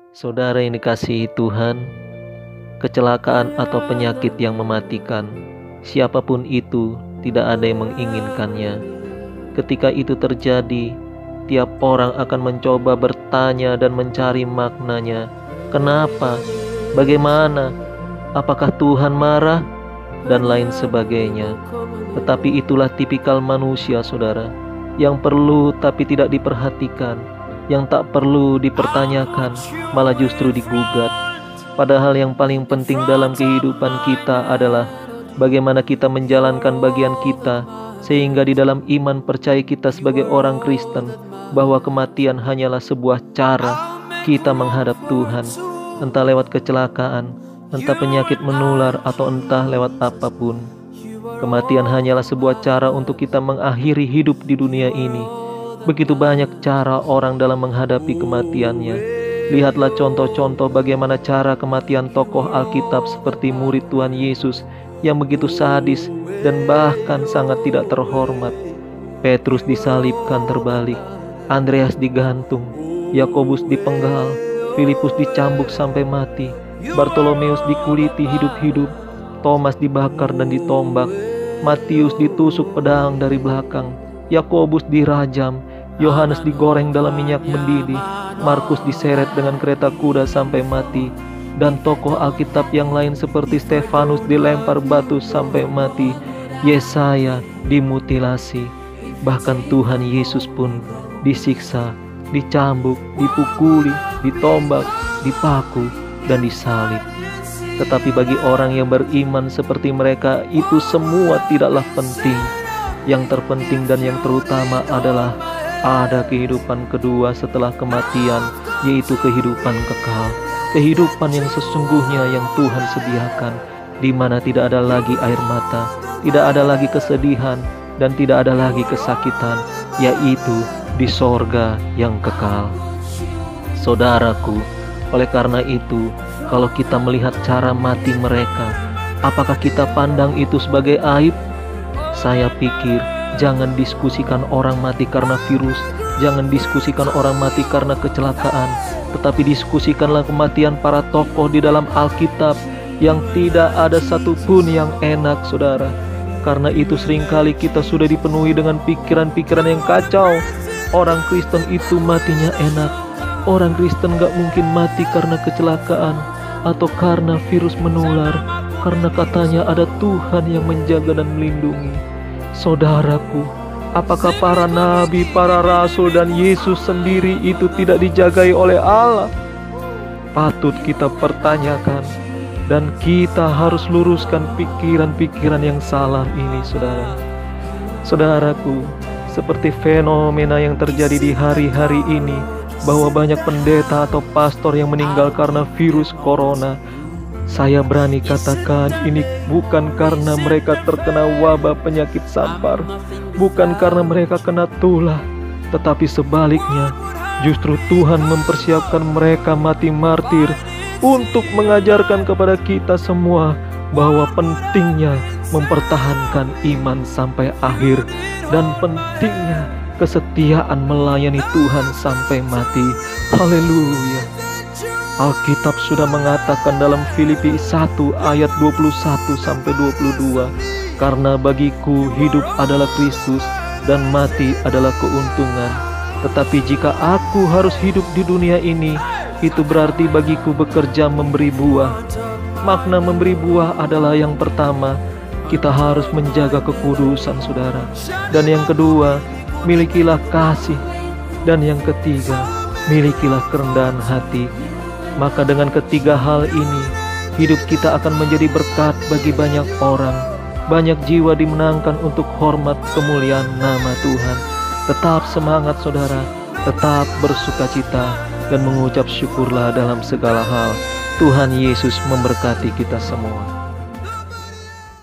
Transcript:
Saudara yang dikasihi Tuhan, kecelakaan atau penyakit yang mematikan, siapapun itu tidak ada yang menginginkannya. Ketika itu terjadi, tiap orang akan mencoba bertanya dan mencari maknanya. Kenapa? Bagaimana? Apakah Tuhan marah? Dan lain sebagainya. Tetapi itulah tipikal manusia, saudara, yang perlu tapi tidak diperhatikan, yang tak perlu dipertanyakan, malah justru digugat. Padahal yang paling penting dalam kehidupan kita adalah bagaimana kita menjalankan bagian kita, sehingga di dalam iman percaya kita sebagai orang Kristen bahwa kematian hanyalah sebuah cara kita menghadap Tuhan, entah lewat kecelakaan, entah penyakit menular, atau entah lewat apapun. Kematian hanyalah sebuah cara untuk kita mengakhiri hidup di dunia ini. Begitu banyak cara orang dalam menghadapi kematiannya. Lihatlah contoh-contoh bagaimana cara kematian tokoh Alkitab seperti murid Tuhan Yesus yang begitu sadis dan bahkan sangat tidak terhormat. Petrus disalibkan terbalik, Andreas digantung, Yakobus dipenggal, Filipus dicambuk sampai mati, Bartolomeus dikuliti hidup-hidup, Thomas dibakar dan ditombak, Matius ditusuk pedang dari belakang, Yakobus dirajam, Yohanes digoreng dalam minyak mendidih, Markus diseret dengan kereta kuda sampai mati, dan tokoh Alkitab yang lain seperti Stefanus dilempar batu sampai mati, Yesaya dimutilasi, bahkan Tuhan Yesus pun disiksa, dicambuk, dipukuli, ditombak, dipaku, dan disalib. Tetapi bagi orang yang beriman seperti mereka, itu semua tidaklah penting. Yang terpenting dan yang terutama adalah ada kehidupan kedua setelah kematian, yaitu kehidupan kekal, kehidupan yang sesungguhnya yang Tuhan sediakan, di mana tidak ada lagi air mata, tidak ada lagi kesedihan, dan tidak ada lagi kesakitan, yaitu di sorga yang kekal. Saudaraku, oleh karena itu, kalau kita melihat cara mati mereka, apakah kita pandang itu sebagai aib? Saya pikir jangan diskusikan orang mati karena virus, jangan diskusikan orang mati karena kecelakaan, tetapi diskusikanlah kematian para tokoh di dalam Alkitab yang tidak ada satupun yang enak, saudara. Karena itu seringkali kita sudah dipenuhi dengan pikiran-pikiran yang kacau. Orang Kristen itu matinya enak. Orang Kristen gak mungkin mati karena kecelakaan atau karena virus menular, karena katanya ada Tuhan yang menjaga dan melindungi. Saudaraku, apakah para nabi, para rasul, dan Yesus sendiri itu tidak dijagai oleh Allah? Patut kita pertanyakan, dan kita harus luruskan pikiran-pikiran yang salah ini, saudara. Saudaraku, seperti fenomena yang terjadi di hari-hari ini, bahwa banyak pendeta atau pastor yang meninggal karena virus corona. Saya berani katakan ini bukan karena mereka terkena wabah penyakit sampar, bukan karena mereka kena tulah, tetapi sebaliknya, justru Tuhan mempersiapkan mereka mati martir untuk mengajarkan kepada kita semua bahwa pentingnya mempertahankan iman sampai akhir dan pentingnya kesetiaan melayani Tuhan sampai mati. Haleluya. Alkitab sudah mengatakan dalam Filipi 1 ayat 21-22, karena bagiku hidup adalah Kristus dan mati adalah keuntungan. Tetapi jika aku harus hidup di dunia ini, itu berarti bagiku bekerja memberi buah. Makna memberi buah adalah yang pertama, kita harus menjaga kekudusan, saudara. Dan yang kedua, milikilah kasih. Dan yang ketiga, milikilah kerendahan hati. Maka dengan ketiga hal ini, hidup kita akan menjadi berkat bagi banyak orang. Banyak jiwa dimenangkan untuk hormat kemuliaan nama Tuhan. Tetap semangat, saudara. Tetap bersukacita dan mengucap syukurlah dalam segala hal. Tuhan Yesus memberkati kita semua.